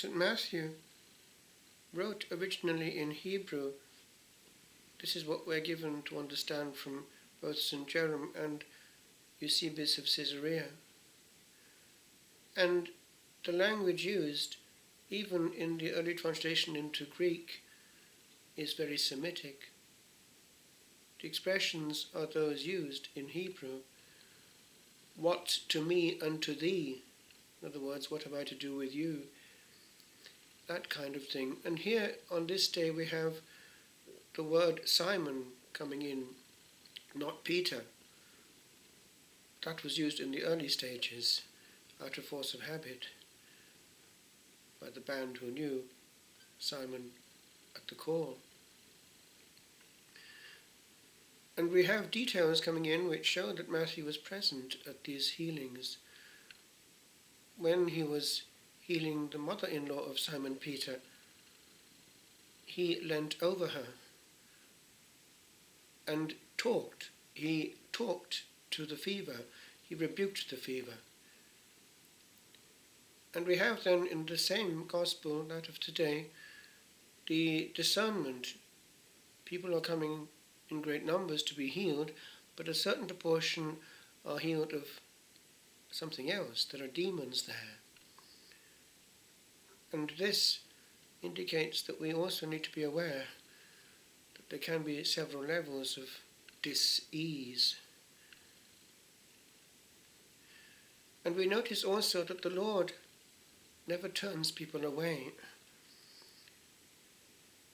St. Matthew wrote originally in Hebrew. This is what we're given to understand from both St. Jerome and Eusebius of Caesarea. And the language used, even in the early translation into Greek, is very Semitic. The expressions are those used in Hebrew. What to me unto thee? In other words, what have I to do with you? That kind of thing. And here on this day we have the word Simon coming in, not Peter. That was used in the early stages, out of force of habit, by the band who knew Simon at the call. And we have details coming in which show that Matthew was present at these healings. When he was healing the mother-in-law of Simon Peter, he leant over her and talked. He talked to the fever. He rebuked the fever. And we have then in the same gospel, that of today, the discernment. People are coming in great numbers to be healed, but a certain proportion are healed of something else. There are demons there. And this indicates that we also need to be aware that there can be several levels of dis-ease. And we notice also that the Lord never turns people away,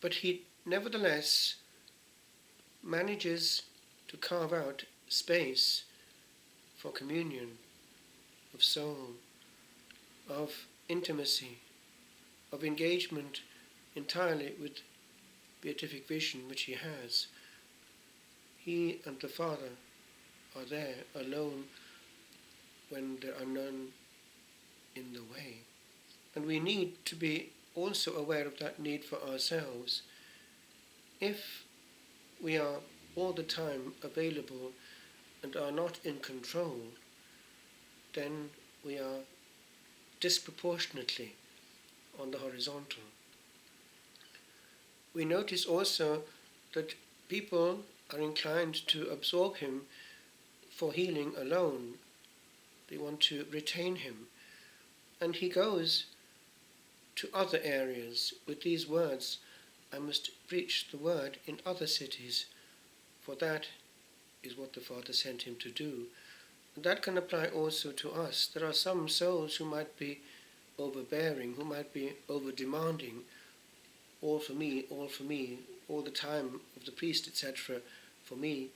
but he nevertheless manages to carve out space for communion, of soul, of intimacy, of engagement entirely with beatific vision which he has. He and the Father are there alone when there are none in the way. And we need to be also aware of that need for ourselves. If we are all the time available and are not in control, then we are disproportionately on the horizontal. We notice also that people are inclined to absorb him for healing alone. They want to retain him. And he goes to other areas with these words, I must preach the word in other cities, for that is what the Father sent him to do. And that can apply also to us. There are some souls who might be overbearing, who might be over-demanding, all for me, all the time of the priest, etc., for me.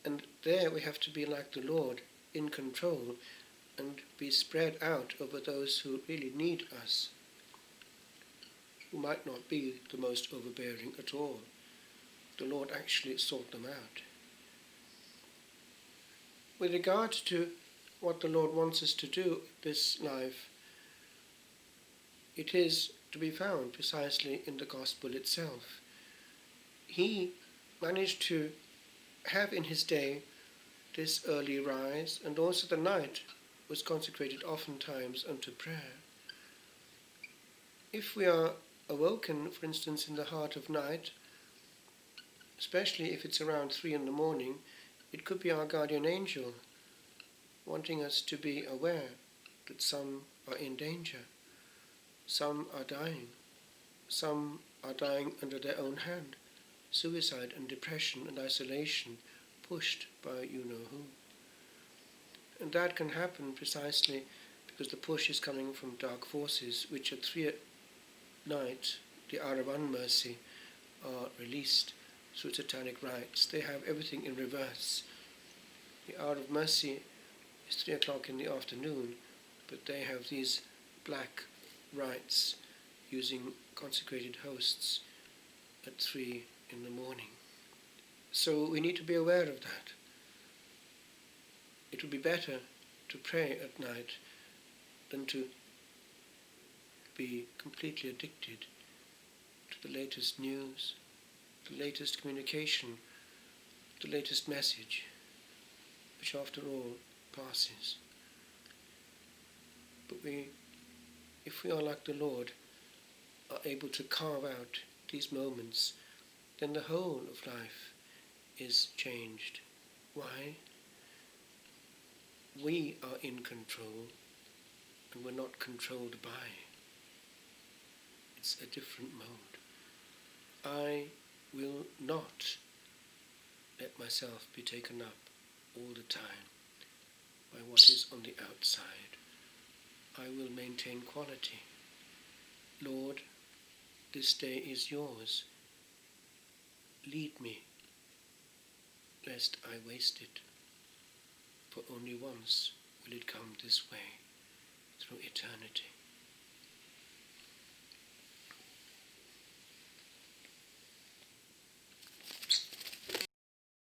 And there we have to be like the Lord, in control, and be spread out over those who really need us, who might not be the most overbearing at all. The Lord actually sought them out. With regard to what the Lord wants us to do this life, it is to be found precisely in the gospel itself. He managed to have in his day this early rise, and also the night was consecrated oftentimes unto prayer. If we are awoken, for instance, in the heart of night, especially if it's around 3 a.m, it could be our guardian angel wanting us to be aware that some are in danger, some are dying under their own hand, suicide and depression and isolation, pushed by you-know-who. And that can happen precisely because the push is coming from dark forces, which at 3 at night, the hour of unmercy, are released through satanic rites. They have everything in reverse. The hour of mercy is 3 o'clock in the afternoon, but they have these black rites using consecrated hosts at 3 in the morning. So we need to be aware of that. It would be better to pray at night than to be completely addicted to the latest news, the latest communication, the latest message, which after all passes. But if we are like the Lord, are able to carve out these moments, then the whole of life is changed. Why? We are in control, and we're not controlled by. It's a different mode. I will not let myself be taken up all the time by what is on the outside. I will maintain quality. Lord, this day is yours. Lead me, lest I waste it, for only once will it come this way through eternity.